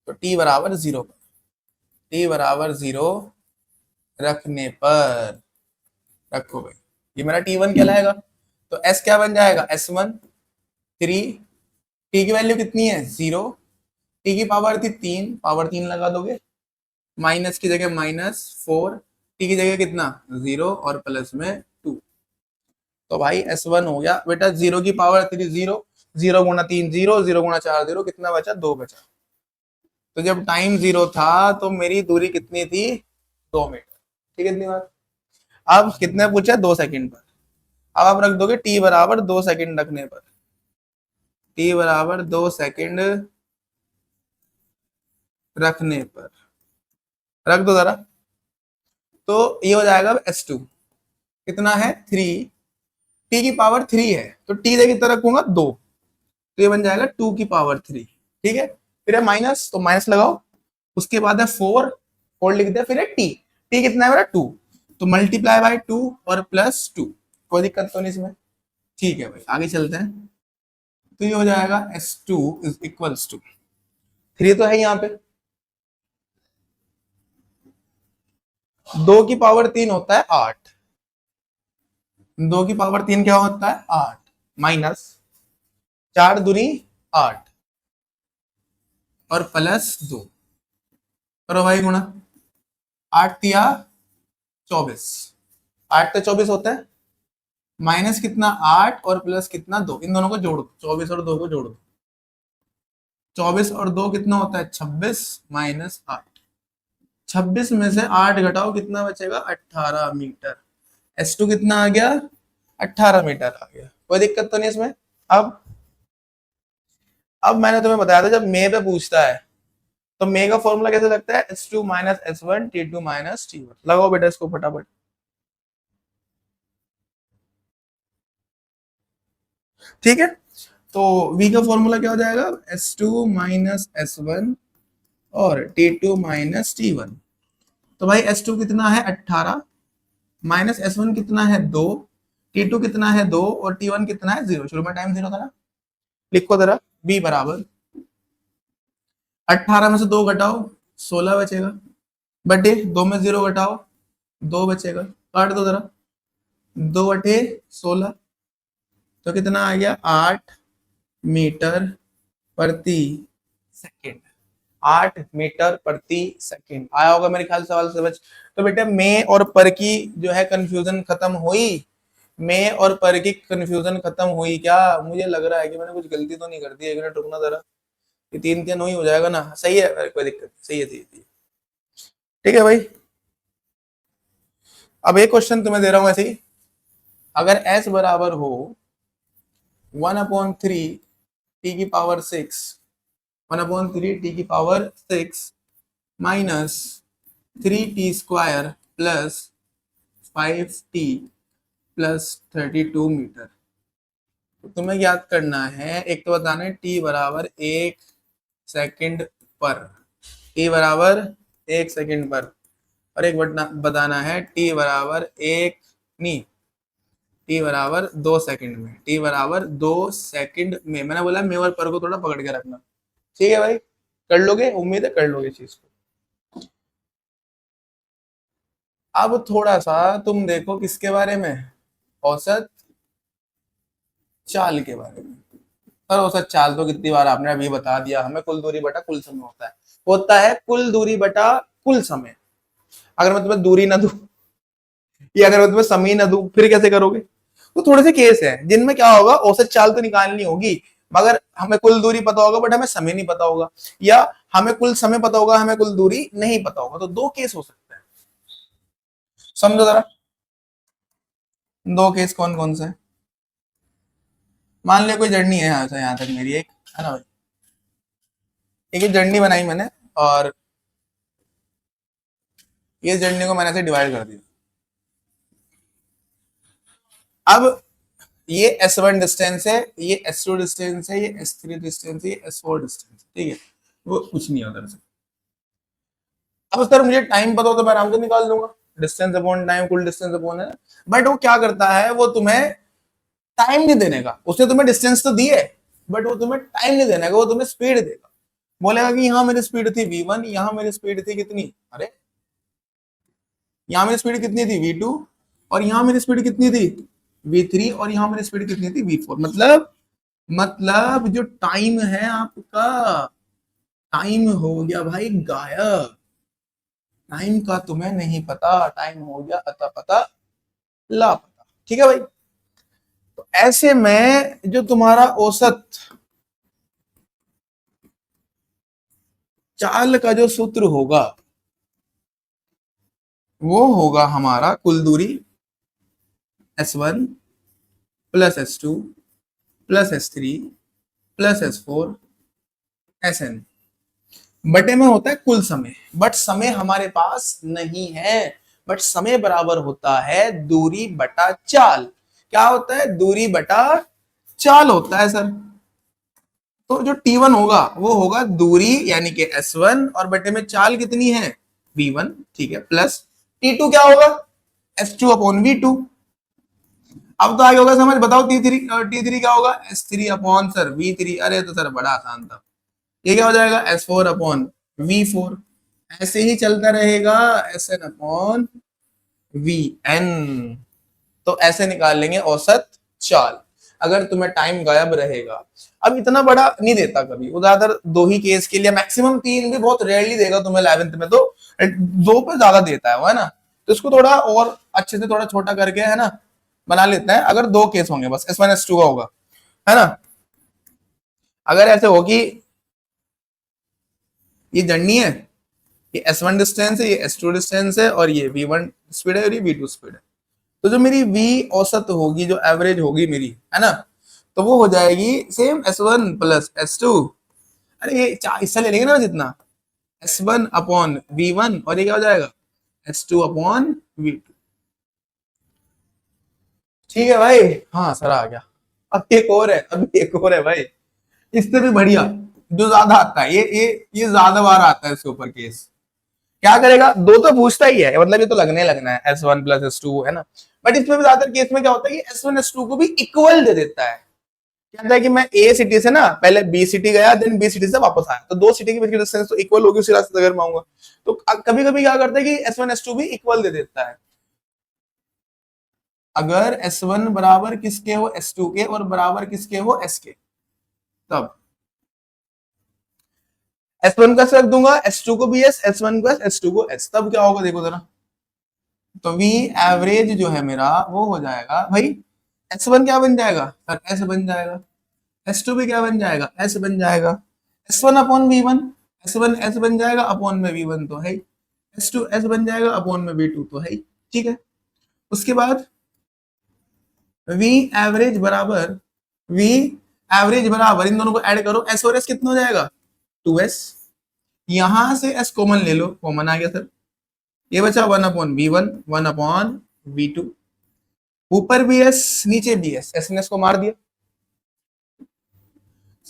तो t बराबर 0 पर, t बराबर 0 रखने पर, रखो भाई, ये मेरा T1 कहलाएगा, तो S क्या बन जाएगा, S1 3, t की वैल्यू कितनी है 0, t की पावर थी 3, पावर 3 लगा दोगे, माइनस की जगह -4, t की जगह कितना 0, और प्लस में 2, तो भाई S1 हो गया बेटा 0 की पावर 3, 0, 0 गुणा 3 0, 0 गुणा 4 0, कितना बचा, 2 बचा। तो जब टाइम 0 था तो मेरी दूरी कितनी थी, 2 मीटर, ठीक है, इतनी बात। अब कितने पूछा, 2 सेकंड पर, अब आप रख दोगे t बराबर 2 सेकंड रखने पर, t बराबर 2 सेकंड रखने पर, रख दो जरा, तो ये हो जाएगा S2, कितना है 3, t की पावर 3 है, तो t जगह कितना रखूंगा 2, तो ये बन जाएगा 2 की पावर 3, ठीक है। फिर है माइनस, तो माइनस लगाओ, उसके बाद है 4, 4 लिख दिया, फिर है t, t कितना है मेरा 2, तो मल्टीप्लाई बाय 2 और +2, कोई दिक्कत तो नहीं इसमें, ठीक है भाई, आगे चलते हैं। तो ये हो जाएगा S2 इज इक्वल्स टू 3, तो है यहाँ पे, 2 की पावर 3 होता है 8, 2 की पावर 3 क्या होता है 8, माइनस 4 दूनी 8, और +2, करो भाई गुणा, 8 तिया 24, 8 तो 24 होता है, माइनस कितना 8 और प्लस कितना 2, इन दोनों को जोड़ दो, 24 और 2 को जोड़ दो, 24 और 2 कितना होता है 26 माइनस 8, 26 में से 8 घटाओ कितना बचेगा 18 मीटर। S2 कितना आ गया 18 मीटर आ गया, कोई दिक्कत तो नहीं इसमें। अब मैंने तुम्हें बताया था जब मे पे पूछता है तो मे का फॉर्मूला कैसे लगता है, S2 minus S1 T2 minus T1, लगाओ बेटा इसको फटाफट। ठीक है, तो V का फॉर्मूला क्या हो जाएगा, S2 माइनस S1 और T2 माइनस T1। तो भाई S2 कितना है 18, माइनस S1 कितना है 2, T2 कितना है 2 और T1 कितना है 0, शुरू में टाइम 0 था ना। लिखो जरा, B बराबर 18 में से 2 घटाओ 16 बचेगा, बटे 2 में 0 घटाओ 2 बचेगा, काट दो जरा, 2 बटे 16, तो कितना आ गया 8 मीटर प्रति सेकेंड, 8 मीटर प्रति सेकेंड आया होगा मेरे ख्याल सवाल से बच। तो बेटा मे और पर की जो है कंफ्यूजन खत्म हुई, मे और पर की कंफ्यूजन खत्म हुई क्या, मुझे लग रहा है कि मैंने कुछ गलती तो नहीं कर दी, एक मिनट रुकना जरा, ये 3 3 हो जाएगा ना, सही है कोई दिक्कत, सही है, ठीक है भाई। अब एक क्वेश्चन तुम्हें दे रहा हूं ऐसे ही, अगर s बराबर हो 1/3 टी की पावर 6, 1/3 टी की power 6 minus 3t² plus 5t plus 32 metre, तो तुम्हें याद करना है, एक तो बताना है t बराबर 1 सेकंड पर, t बराबर 1 सेकंड पर, और एक बताना है t बराबर 1 नहीं, टी बराबर 2 सेकंड में, टी बराबर 2 सेकंड में, मैंने बोला मेवर पर को थोड़ा पकड़ के रखना, ठीक है भाई, कर लोगे, उम्मीद है कर लोगे चीज को। अब थोड़ा सा तुम देखो किसके बारे में, औसत चाल के बारे में। पर औसत चाल तो कितनी बार आपने अभी बता दिया, हमें कुल दूरी बटा कुल समय होता है कुल दूरी बटा कुल समय। अगर मैं तुम्हें दूरी ना दूं या अगर मैं तुम्हें समय ना दूं फिर कैसे करोगे, तो थोड़े से केस है जिनमें क्या होगा, औसत चाल तो निकालनी होगी मगर हमें कुल दूरी पता होगा बट हमें समय नहीं पता होगा, या हमें कुल समय पता होगा हमें कुल दूरी नहीं पता होगा, तो दो केस हो सकते हैं, समझो जरा, दो केस कौन कौन से। मान लिया कोई जर्नी है यहाँ से यहाँ तक मेरी एक, है ना भाई, एक जर्नी बनाई मैंने और ये जर्नी को मैंने ऐसे डिवाइड कर दिया। अब ये S1 डिस्टेंस है, ये S2 डिस्टेंस है, ये S3 डिस्टेंस है, ये S4 डिस्टेंस, ठीक है, वो कुछ नहीं है उधर से। अब सर मुझे टाइम पता हो तो मैं आराम से निकाल दूंगा, डिस्टेंस अपॉन टाइम कुल डिस्टेंस अपॉन है, बट वो क्या करता है, वो तुम्हें टाइम नहीं देने का, उसने तुम्हें डिस्टेंस तो दी है बट वो तुम्हें टाइम नहीं देने का, वो तुम्हें स्पीड देगा, बोलेगा कि यहाँ मेरी स्पीड थी V1, यहाँ मेरी स्पीड थी कितनी, अरे यहाँ मेरी स्पीड कितनी थी V2, और यहाँ मेरी स्पीड कितनी थी V3, और यहाँ मेरी स्पीड कितनी थी V4, मतलब जो टाइम है आपका, टाइम हो गया भाई गायब, टाइम का तुम्हें नहीं पता, टाइम हो गया अता पता लापता, ठीक है भाई। तो ऐसे में जो तुम्हारा औसत चाल का जो सूत्र होगा वो होगा हमारा कुल दूरी S1 plus S2 plus S3 plus S4 Sn, बटे में होता है कुल समय, बट समय हमारे पास नहीं है, बट समय बराबर होता है दूरी बटा चाल, क्या होता है दूरी बटा चाल होता है सर। तो जो T1 होगा वो होगा दूरी यानी कि S1 और बटे में चाल कितनी है V1, ठीक है, प्लस T2 क्या होगा S2 अपॉन V2। अब तो आगे होगा समझ, बताओ T3 क्या होगा S3 अपॉन सर V3, अरे तो सर बड़ा आसान था, ये क्या हो जाएगा S4 अपॉन V4, ऐसे ही चलता रहेगा Sn अपॉन Vn। तो ऐसे निकाल लेंगे औसत चाल अगर तुम्हें टाइम गायब रहेगा। अब इतना बड़ा नहीं देता कभी, वो ज्यादातर दो ही केस के लिए, मैक्सिमम 3 भी बहुत रेयरली देगा तुम्हें 11th में, तो 2 पे ज्यादा देता है वो, है ना, तो इसको थोड़ा और अच्छे से थोड़ा छोटा करके है ना बना लेते हैं। अगर दो केस होंगे बस S1 S2 का होगा, है ना। अगर ऐसे हो कि ये जर्नी है, ये S1 डिस्टेंस है, ये S2 डिस्टेंस है, और ये V1 स्पीड है और ये V2 स्पीड है, तो जो मेरी V औसत होगी, जो एवरेज होगी मेरी, है ना, तो वो हो जाएगी सेम S1 प्लस S2। अरे ये हिस्सा ले लेंगे ना जितना, S1 अपॉन V1, और ये क्या हो जाएगा S2 अपॉन V2। ठीक है भाई, हाँ सर आ गया। अब एक और है, अब एक और है भाई, इससे भी बढ़िया, जो ज्यादा आता है, ये ज्यादा बार आता है इसके ऊपर केस। क्या करेगा, दो तो पूछता ही है, मतलब ये तो लगने लगना है S1 प्लस S2, है ना। बट इसमें भी ज्यादातर केस में क्या होता है कि S1 S2 को भी इक्वल दे देता है। कहता है कि मैं ए सिटी से ना पहले बी सिटी गया, देन बी सिटी से वापस आया, तो दो सिटी के बीच की डिस्टेंस तो इक्वल होगी, उसी रास्ते से अगर मैं आऊंगा। तो कभी कभी क्या करता है कि S1 S2 भी इक्वल दे देता है। अगर S1 बराबर किसके हो, S2 के, और बराबर किसके हो, S के, तब S1 का रख दूंगा, S2 को भी S, S1 को S, S2 को S, तब क्या होगा देखो जरा। तो V एवरेज जो है मेरा वो हो जाएगा भाई, S1 क्या बन जाएगा सर, S बन जाएगा, S2 भी क्या बन जाएगा, S बन जाएगा, S1 upon V1, S1 S बन जाएगा, अपॉन में V1 तो है, S2 S बन जाएगा, अपॉन में V2 तो है। ठीक है, उसके बाद V एवरेज बराबर, V एवरेज बराबर, इन दोनों को ऐड करो, S और S कितना हो जाएगा 2S, यहां से S कॉमन ले लो, कॉमन आ गया सर, ये बचा 1/V1, 1/V2, ऊपर भी S नीचे भी S ने S को मार दिया।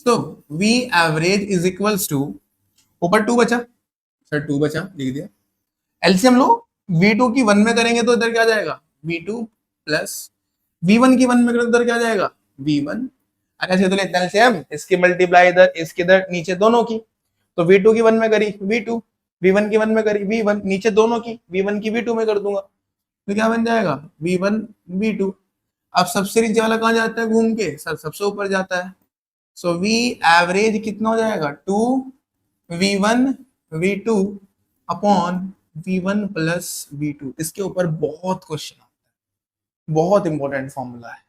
तो V average is equals to, ऊपर 2 बचा सर, 2 बचा लिख दिया, एलसीएम लो, V2 की 1 में करेंगे तो इधर क्या जाएगा V2 प्लस V1 की 1 में करेंगे तो इधर क्या जाएगा V1। अगर ऐसे तो लेते हैं एलसीएम, इसकी मल्टीप्लाई इधर, इसकी इधर, नीचे दोनों की, तो V2 की 1 में करी V2, V1 की 1 में करी V1, नीचे दोनों की, V1 की V2 में कर दूंगा, तो क्या बन जाएगा V1 V2। अब सबसे नीचे वाला कहाँ जाता है घूम के सर, सबसे ऊपर जाता है, सो V एवरेज कितना हो जाएगा 2V1 V2 upon V1 plus V2। इसके ऊपर बहुत क्वेश्चन आता है, बहुत इंपॉर्टेंट फॉर्मूला है।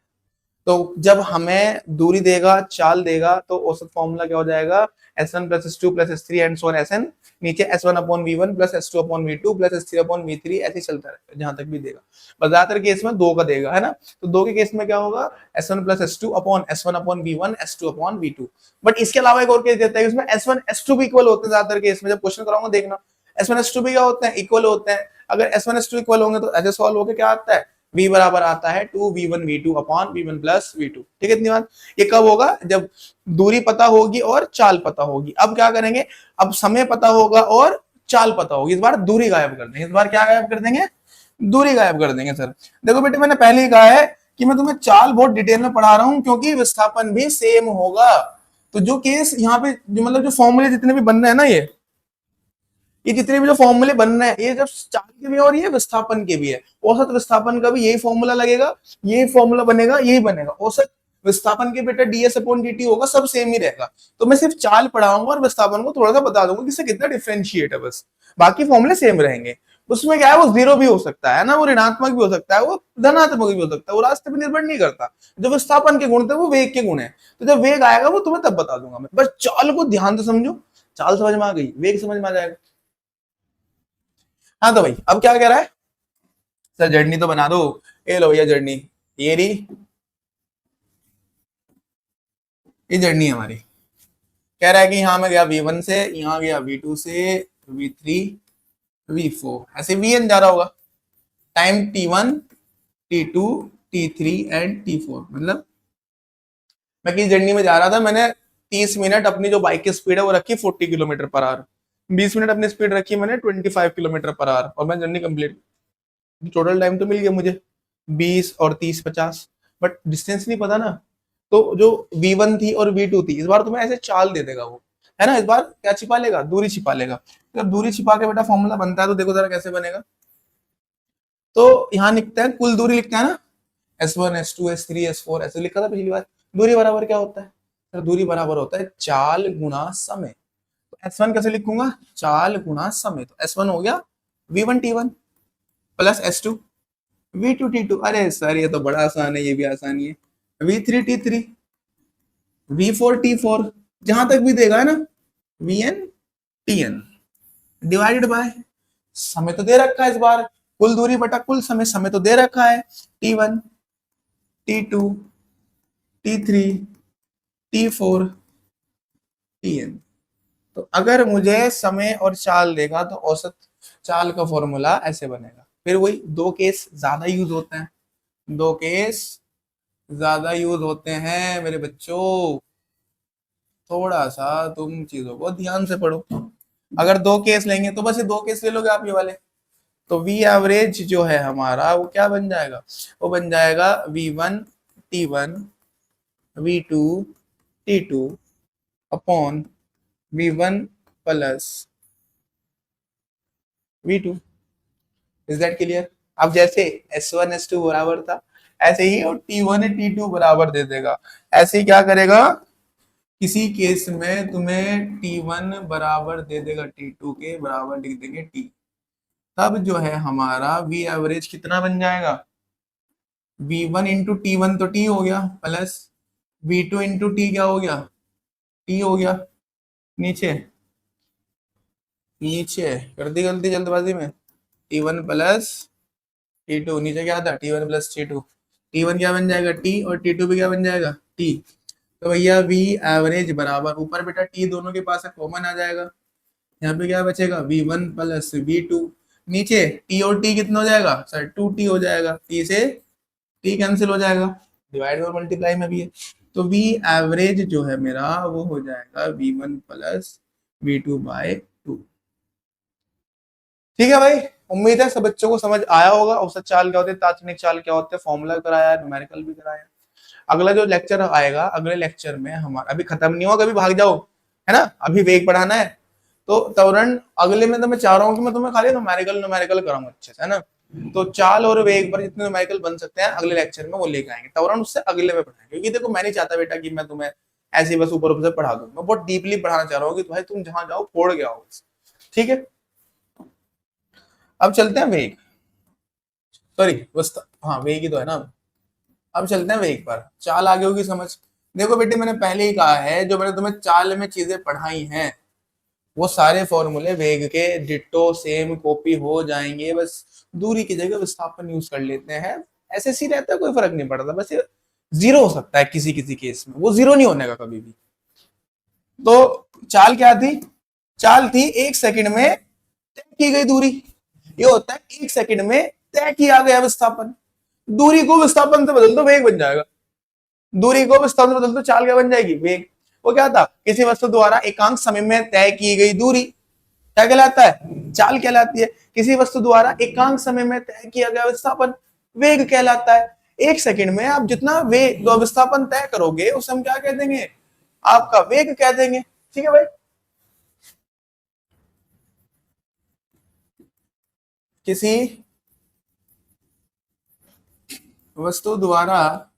तो जब हमें दूरी देगा, चाल देगा, तो औसत फॉर्मूला क्या हो जाएगा, S1 plus S2 plus S3 and so on Sn, नीचे S1 upon V1 plus S2 upon V2 plus S3 upon V3, ऐसे चलता रहेगा जहां तक भी देगा। बस ज्यादातर केस में दो का देगा, है ना, तो दो के केस में क्या होगा S1 plus S2 upon S1 upon V1 S2 upon V2। But इसके अलावा एक और केस देता है, उसमें S1 S2 भी इक्वल होते हैं ज्यादातर केस में, जब क्वेश्चन कराऊंगा देखना, S1 S2 भी क्या होते हैं, इक्वल होते हैं। अगर S1 S2 इक्वल होंगे तो ऐसे सॉल्व होकर क्या आता है, V बराबर आता है 2V1 V2 upon V1 plus V2। ठीक है, इतनी बात। ये कब होगा, जब दूरी पता होगी और चाल पता होगी। अब क्या करेंगे, अब समय पता होगा और चाल पता होगी, इस बार दूरी गायब कर देंगे, इस बार क्या गायब कर देंगे, दूरी गायब कर देंगे सर। देखो बेटे, मैंने पहले ही कहा है कि मैं तुम्हें चाल बहुत डिटेल में पढ़ा रहा हूं, क्योंकि विस्थापन भी सेम होगा। तो जो केस यहाँ पे, जो मतलब जो फॉर्मूले जितने भी बन रहे हैं ना, ये जितने भी जो फॉर्मूले बन रहे हैं, ये जब चाल के भी और ये विस्थापन के भी है, औसत विस्थापन का भी यही फॉर्मूला लगेगा, यही फॉर्मूला बनेगा, यही बनेगा। औसत विस्थापन के बेटा ds अपॉन dt होगा, सब सेम ही रहेगा। तो मैं सिर्फ चाल पढ़ाऊंगा और विस्थापन को थोड़ा सा बता दूंगा कि इससे कितना डिफरेंशिएट है, बस बाकी फॉर्मूले सेम रहेंगे। उसमें क्या है, वो जीरो भी हो सकता है ना, वो ऋणात्मक भी हो सकता है, वो धनात्मक भी हो सकता है, वो रास्ते पर निर्भर नहीं करता। जो विस्थापन के गुण थे वो वेग के गुण है, तो जब वेग आएगा वो तुम्हें तब बता दूंगा मैं। बस चाल को ध्यान से समझो, चाल समझ में आ गई, वेग समझ में आ जाएगा। हाँ तो भाई अब क्या कह रहा है सर, जर्नी तो बना दो। ये लो भैया जर्नी, ये रही, ये जर्नी है हमारी। कह रहा है कि यहाँ मैं गया V1 से, यहाँ गया V2 से, V3 V4, ऐसे Vn जा रहा होगा, time T1 T2 T3 and T4। मतलब मैं किस जर्नी में जा रहा था, मैंने 30 मिनट अपनी जो बाइक की स्पीड है वो रखी 40 किलोमीटर पर आवर, 20 मिनट अपनी स्पीड रखी मैंने 25 किलोमीटर पर आवर, और मैं जर्नी कंप्लीट, टोटल टाइम तो मिल गया मुझे 20 और 30 50। बट डिस्टेंस नहीं पता ना, तो जो V1 थी और V2 थी, इस बार तुम्हें ऐसे चाल दे देगा वो, है ना। इस बार क्या छिपा लेगा, दूरी छिपा लेगा। जब दूरी छिपा के बेटा फॉर्मूला बनता है, तो देखो जरा कैसे बनेगा। तो यहाँ लिखते हैं, कुल दूरी लिखते हैं ना, S1 S2 S3 S4, ऐसे लिखा था पिछली बार। दूरी बराबर क्या होता है सर, दूरी बराबर होता है चाल गुना समय। तो S1 कैसे लिखूंगा, चाल गुना समय, तो S1 हो गया V1 T1, plus S2 V2T2। अरे सर ये तो बड़ा आसान है, ये भी आसानी है। V3T3 V4T4, जहां तक भी देगा है ना, VN डिवाइडेड बाय समय तो दे रखा है इस बार, कुल दूरी बटा कुल समय, समय तो दे रखा है T1 T2 T3 T4 TN। तो अगर मुझे समय और चाल देगा तो औसत चाल का फॉर्मूला ऐसे बनेगा। फिर वही दो केस ज्यादा यूज होते हैं, दो केस ज्यादा यूज होते हैं मेरे बच्चों, थोड़ा सा तुम चीजों को ध्यान से पढ़ो। अगर दो केस लेंगे तो बस ये दो केस ले लोगे आप, ये वाले। तो वी एवरेज जो है हमारा वो क्या बन जाएगा, वो बन जाएगा V1T1 V2T2 upon V1 plus V2। Is that clear? अब जैसे S1 S2 बराबर था, ऐसे ही और T1 T2 बराबर दे देगा। ऐसे ही क्या करेगा, किसी केस में तुम्हें T1 बराबर दे देगा T2 के, बराबर लिख देंगे T। तब जो है हमारा V एवरेज कितना बन जाएगा, V1 इंटू T1 तो T हो गया, प्लस V2 इंटू T क्या हो गया, T हो गया। नीचे नीचे कर दी गलती जल्दबाजी में, T1 प्लस T2, नीचे क्या था T1 प्लस T2, T1 क्या बन जाएगा T, और T2 भी क्या बन जाएगा T। तो भैया V एवरेज बराबर, ऊपर बेटा T दोनों के पास है, कॉमन आ जाएगा, यहाँ पे क्या बचेगा V1 प्लस V2। नीचे T और T कितना हो जाएगा सर, 2T हो जाएगा, T से T कैंसिल हो जाएगा, डिवाइड और मल्टीप्लाई में भी है। तो V एवरेज जो है मेरा वो हो जाएगा V1 प्लस V2 बाय 2। ठीक है भाई, उम्मीद है सब बच्चों को समझ आया होगा। औसत चाल क्या होती है, तात्क्षणिक चाल क्या होते हैं, फॉर्मूला कराया, न्यूमेरिकल भी कराया। अगला जो लेक्चर आएगा, अगले लेक्चर में हमारा अभी खत्म नहीं हुआ, कभी भाग जाओ, है ना, अभी वेग पढ़ाना है। तो तुरंत अगले में तो मैं चाह रहा हूँ कि मैं तुम्हें खाली न्यूमेरिकल न्यूमेरिकल कराऊं अच्छे से, है ना। तो चाल और वेग पर जितने न्यूमेरिकल बन सकते हैं अगले लेक्चर में वो लेके आएंगे, तुरंत उससे अगले में पढ़ाएंगे। क्योंकि देखो मैं नहीं चाहता बेटा कि मैं तुम्हें ऐसे ही बस ऊपर ऊपर से पढ़ा दूं, मैं बहुत डीपली पढ़ाना चाह रहा हूँ कि भाई तुम जहां जाओ फोड़ गया हो। ठीक है, अब चलते हैं वेग, सॉरी बस, हाँ वेग ही तो है ना। अब चलते हैं वेग पर, चाल आगे होगी समझ। देखो बेटे मैंने पहले ही कहा है, जो मैंने तुम्हें चाल में चीजें पढ़ाई हैं वो सारे फॉर्मूले वेग के डिट्टो सेम कॉपी हो जाएंगे, बस दूरी की जगह विस्थापन यूज कर लेते हैं। एसएससी रहता है कोई फर्क नहीं पड़ता, बस ये जीरो हो सकता है किसी किसी केस में, वो जीरो नहीं होने का कभी भी। तो चाल क्या थी, चाल थी एक सेकंड में तय की गई दूरी। ये होता है एक सेकंड में तय किया गया विस्थापन। दूरी को विस्थापन से बदल दो वेग बन जाएगा, दूरी को विस्थापन से बदल दो चाल क्या बन जाएगी, वेग। वो क्या था, किसी वस्तु द्वारा एकांक समय में तय की गई दूरी क्या कहलाता है, चाल कहलाती है। किसी वस्तु द्वारा एकांक समय में तय किया गया विस्थापन वेग कहलाता है। एक सेकंड में आप जितना वेग विस्थापन तय करोगे उसे हम क्या कह देंगे, आपका वेग कह देंगे। ठीक है भाई, किसी वस्तु द्वारा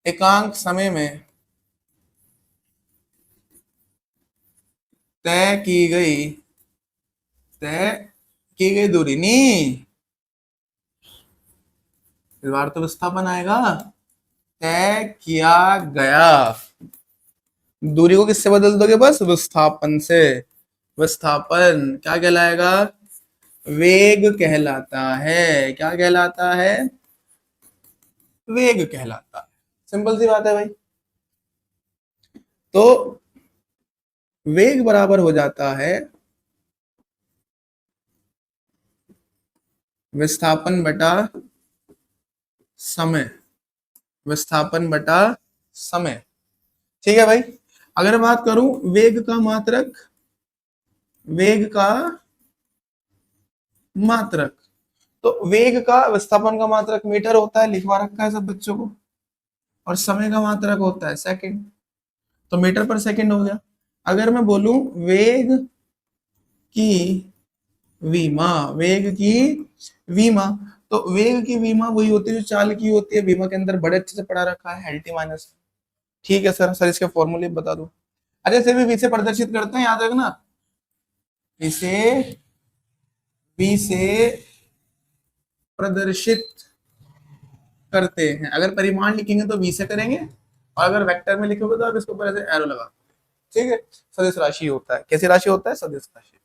एकांक समय में तय की गई, तय की गई दूरी नहीं, इस बार तो विस्थापन आएगा, तय किया गया। दूरी को किससे बदल दोगे, बस विस्थापन से। विस्थापन क्या कहलाएगा, वेग कहलाता है। क्या कहलाता है, वेग कहलाता है। सिंपल सी बात है भाई। तो वेग बराबर हो जाता है विस्थापन बटा समय, विस्थापन बटा समय। ठीक है भाई, अगर बात करूं वेग का मात्रक, वेग का मात्रक, तो वेग का विस्थापन का मात्रक मीटर होता है, लिखवा रखा है सब बच्चों को, और समय का मात्रक होता है सेकंड। तो मीटर पर सेकंड हो गया। अगर मैं बोलूं वेग की विमा, वेग की विमा, तो वेग की विमा वही होती है जो चाल की होती है। विमा के अंदर बड़े अच्छे से पढ़ा रखा है, एल टी माइनस। ठीक है सर, सर इसके फॉर्मूले बता दो। अच्छा से भी वी से प्रदर्शित करते हैं, याद रखना। इसे v से प्रदर्शित करते हैं। अगर परिमाण लिखेंगे तो v से करेंगे, और अगर वेक्टर में लिखोगे तो आप इसके ऊपर ऐसे एरो लगा, ठीक है। सदिश राशि होता है, कैसी राशि होता है? सदिश राशि।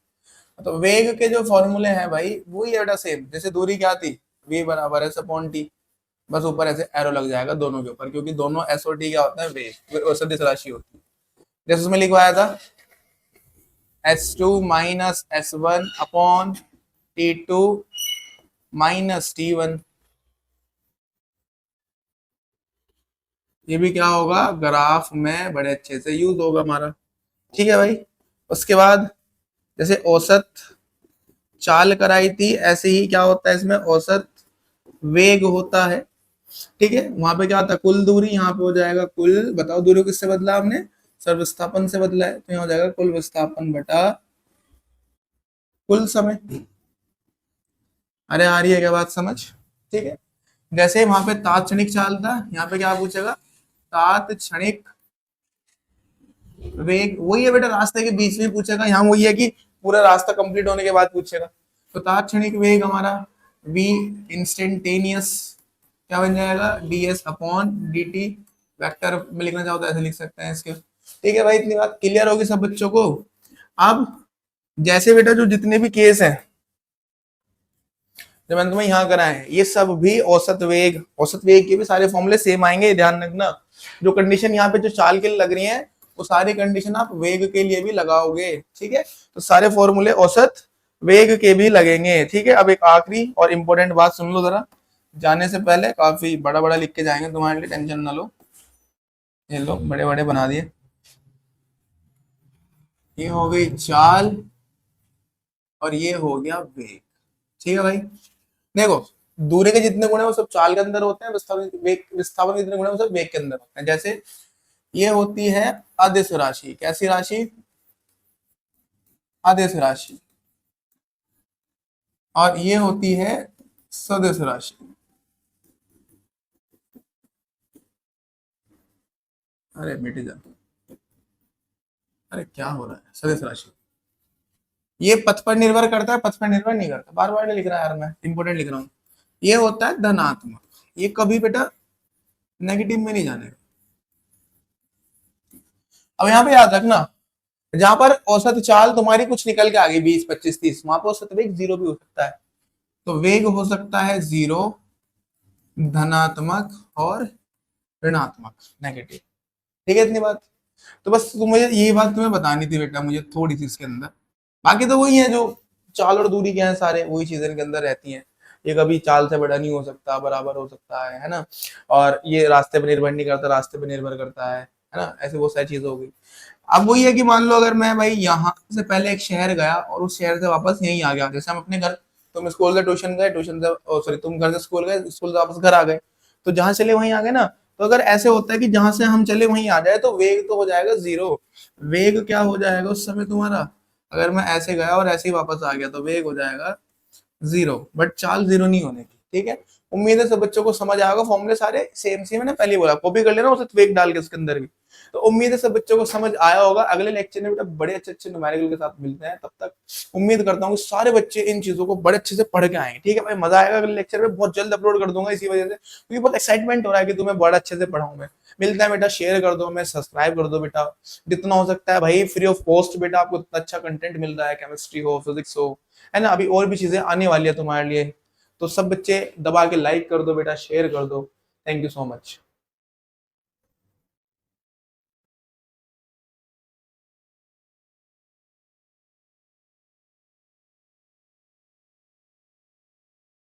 तो वेग के जो फॉर्मूले हैं भाई वही है बेटा सेम, जैसे दूरी क्या थी, v बराबर है अपॉन टी, बस ऊपर ऐसे एरो लग जाएगा दोनों के ऊपर, क्योंकि दोनों एस और टी क्या होता है, वेग सदिश राशि होती है। जैसे उसमें लिखवाया था s2 minus s1 upon t2 minus t1, ये भी क्या होगा, ग्राफ में बड़े अच्छे से यूज होगा हमारा, ठीक है भाई। उसके बाद जैसे औसत चाल कराई थी, ऐसे ही क्या होता है इसमें, औसत वेग होता है, ठीक है। वहां पे क्या होता है, कुल दूरी, यहाँ पे हो जाएगा कुल, बताओ दूरी को किससे बदला हमने, सर विस्थापन से बदला है, तो यहाँ हो जाएगा कुल विस्थापन बटा कुल समय। अरे आ रही है क्या बात समझ, ठीक है। जैसे वहां पे तात्क्षणिक चाल था, यहाँ पे क्या पूछेगा, तात्क्षणिक वेग, वही है बेटा, रास्ते के बीच में पूछेगा, यहाँ वही है कि पूरा रास्ता कंप्लीट होने के बाद पूछेगा। तो तात्क्षणिक वेग हमारा v इंस्टेंटेनियस क्या बन जाएगा, ds अपॉन dt, वेक्टर में लिखना चाहो तो ऐसे लिख सकते हैं इसके, ठीक है भाई। इतनी बात क्लियर होगी सब बच्चों को। अब जैसे बेटा जो जितने भी केस हैं जो मैंने तुम्हें यहाँ कराए हैं, ये सब भी औसत वेग के भी सारे फॉर्मूले सेम आएंगे, ध्यान रखना। जो कंडीशन यहाँ पे जो चाल के लिए लग रही है, वो सारी कंडीशन आप वेग के लिए भी लगाओगे, ठीक है। तो सारे फॉर्मूले औसत वेग के भी लगेंगे, ठीक है। अब एक आखिरी और इम्पोर्टेंट बात सुन लो जरा, जाने से पहले, काफी बड़ा बड़ा लिख के जाएंगे तुम्हारे लिए, टेंशन ना लो। ये लो बड़े बड़े बना दिए, ये हो गई चाल और ये हो गया वेग, ठीक है भाई। देखो दूरी के जितने गुण है वो सब चाल के अंदर होते हैं, विस्थापन के जितने गुण है वो सब वेग के अंदर होते हैं। जैसे ये होती है अदिश राशि, कैसी राशि, अदिश राशि, और ये होती है सदिश राशि। अरे बेटी जा, अरे क्या हो रहा है, सदिश राशि ये पथ पर निर्भर करता है, पथ पर निर्भर नहीं करता, बार बार नहीं लिख रहा है यार, मैं इंपोर्टेंट लिख रहा हूँ। ये होता है धनात्मक, ये कभी बेटा नेगेटिव में नहीं जाने। अब यहाँ पे याद रखना, जहां पर औसत चाल तुम्हारी कुछ निकल के आ गई 20 25 30, वहां पर औसत वेग जीरो भी हो सकता है। तो वेग हो सकता है जीरो, धनात्मक और ऋणात्मक, नेगेटिव, ठीक है। इतनी बात, तो बस मुझे यही बात तुम्हें बतानी थी बेटा, मुझे थोड़ी सी इसके अंदर, बाकी तो वही है जो चाल और दूरी के हैं, सारे वही चीजें इनके अंदर रहती हैं। ये कभी चाल से बड़ा नहीं हो सकता, बराबर हो सकता है ना। और ये रास्ते पे निर्भर नहीं करता, रास्ते पे निर्भर करता है ना, ऐसे बहुत सारी चीजें हो गई। अब वही है कि मान लो अगर मैं भाई यहाँ से पहले एक शहर गया और उस शहर से वापस यहीं आ गया, जैसे हम अपने घर, तुम स्कूल से ट्यूशन गए, ट्यूशन से सॉरी तुम घर से स्कूल गए, स्कूल से वापस घर आ गए, तो जहां चले वहीं आ गए ना। तो अगर ऐसे होता है कि जहां से हम चले वहीं आ जाए, तो वेग तो हो जाएगा जीरो। वेग क्या हो जाएगा उस समय तुम्हारा, अगर मैं ऐसे गया और ऐसे ही वापस आ गया तो वेग हो जाएगा जीरो, बट चाल जीरो नहीं होने की, ठीक है। उम्मीद है सब बच्चों को समझ आएगा, फॉर्मूले सारे सेम सेम, मैंने पहले ही बोला, कॉपी कर लेना उसे वेग डाल के उसके अंदर भी। तो उम्मीद है सब बच्चों को समझ आया होगा। अगले लेक्चर में बेटा बड़े अच्छे अच्छे न्यूमेरिकल के साथ मिलते हैं, तब तक उम्मीद करता हूँ कि सारे बच्चे इन चीजों को बड़े अच्छे से पढ़ के आएंगे, ठीक है भाई। मजा आएगा, अगले लेक्चर में बहुत जल्द अपलोड कर दूंगा इसी वजह से, क्योंकि बहुत एक्साइटमेंट हो रहा है कि तुम्हें बड़ा अच्छे से पढ़ाऊं मैं। मिलता है बेटा, शेयर कर दो, मैं सब्सक्राइब कर दो बेटा, जितना हो सकता है भाई, फ्री ऑफ कॉस्ट बेटा, आपको इतना अच्छा कंटेंट मिल रहा है, केमिस्ट्री हो, फिजिक्स हो, है ना। अभी और भी चीजें आने वाली है तुम्हारे लिए, तो सब बच्चे दबा के लाइक कर दो बेटा, शेयर कर दो। Thank you so much.